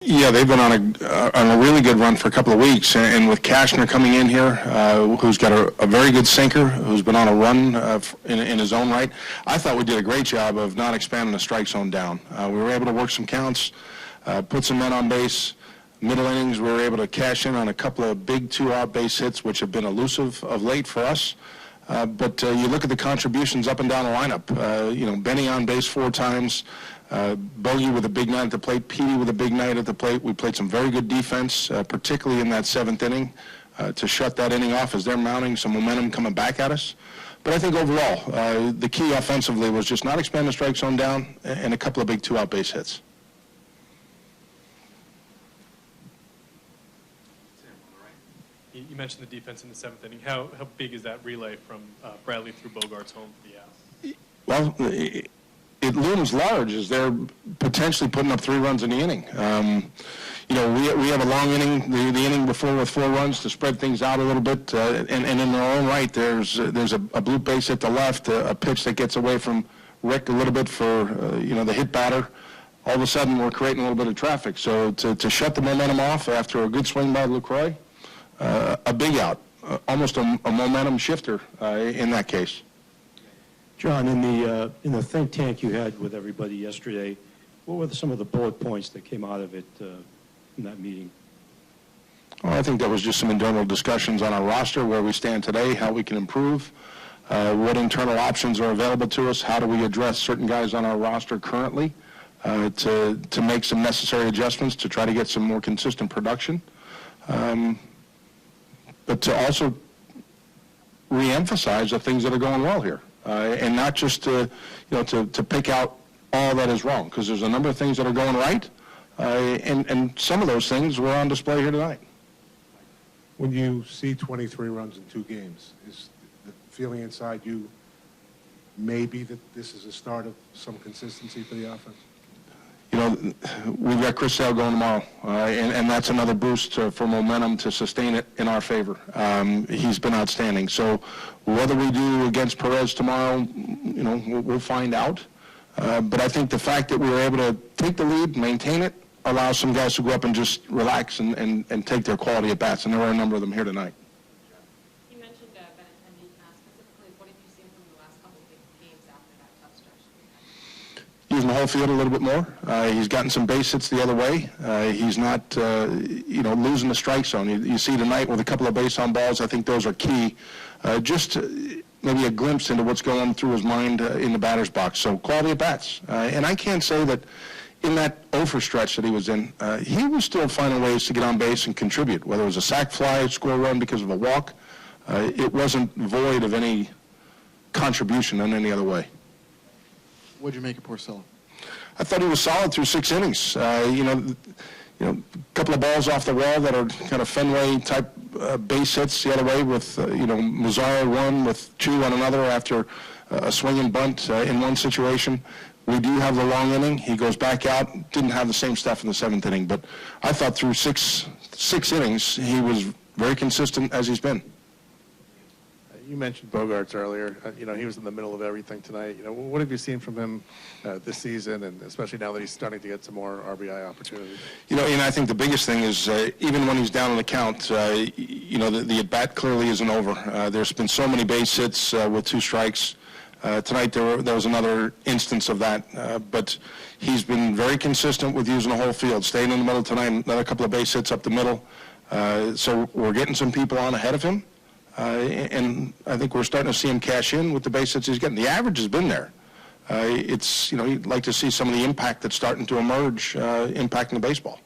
Yeah, they've been on a really good run for a couple of weeks, and with Cashner coming in here, who's got a very good sinker, who's been on a run in his own right, I thought we did a great job of not expanding the strike zone down. We were able to work some counts, put some men on base. Middle innings, we were able to cash in on a couple of big two-out base hits, which have been elusive of late for us. But you look at the contributions up and down the lineup. Benny on base 4 times. Bogey with a big night at the plate, Petey with a big night at the plate. We played some very good defense, particularly in that 7th inning, to shut that inning off as they're mounting some momentum coming back at us. But I think overall, the key offensively was just not expand the strike zone down and a couple of big 2-out base hits. You mentioned the defense in the 7th inning. How big is that relay from Bradley through Bogaerts home for the Astros? Well, it looms large as they're potentially putting up 3 runs in the inning. We have a long inning, the inning before with 4 runs to spread things out a little bit, and in their own right, there's a blue base hit to left, a pitch that gets away from Rick a little bit for the hit batter. All of a sudden, we're creating a little bit of traffic. So to shut the momentum off after a good swing by LaCroix, a big out, almost a momentum shifter in that case. John, in the think tank you had with everybody yesterday, what were some of the bullet points that came out of it in that meeting? Well, I think that was just some internal discussions on our roster, where we stand today, how we can improve, what internal options are available to us, how do we address certain guys on our roster currently to make some necessary adjustments to try to get some more consistent production. But to also re-emphasize the things that are going well here, and not just to pick out all that is wrong, because there's a number of things that are going right, and some of those things were on display here tonight. When you see 23 runs in 2 games, is the feeling inside you maybe that this is a start of some consistency for the offense? We've got Chris Sale going tomorrow, and that's another boost for momentum to sustain it in our favor. He's been outstanding. So whether we do against Perez tomorrow, we'll find out. But I think the fact that we were able to take the lead, maintain it, allows some guys to go up and just relax and take their quality at bats, and there were a number of them here tonight. You mentioned Benintendi. Specifically, what have you seen from the last couple of big games after that tough stretch? Using the whole field a little bit more. He's gotten some base hits the other way. He's not, losing the strike zone. You see tonight with a couple of base on balls, I think those are key. Just maybe a glimpse into what's going through his mind in the batter's box. So quality at bats. And I can't say that in that over stretch that he was in, he was still finding ways to get on base and contribute, whether it was a sac fly, score a run because of a walk. It wasn't void of any contribution in any other way. What did you make of Porcello? I thought he was solid through 6 innings. A couple of balls off the wall that are kind of Fenway-type base hits the other way with, Mazzara one with 2 on another after a swing and bunt in one situation. We do have the long inning. He goes back out, didn't have the same stuff in the 7th inning. But I thought through six innings, he was very consistent as he's been. You mentioned Bogaerts earlier. He was in the middle of everything tonight. What have you seen from him this season, and especially now that he's starting to get some more RBI opportunities? And I think the biggest thing is even when he's down on the count, the at-bat clearly isn't over. There's been so many base hits with 2 strikes. Tonight there was another instance of that, but he's been very consistent with using the whole field. Staying in the middle tonight, another couple of base hits up the middle. So we're getting some people on ahead of him. And I think we're starting to see him cash in with the base hits he's getting. The average has been there. You'd like to see some of the impact that's starting to emerge impacting the baseball.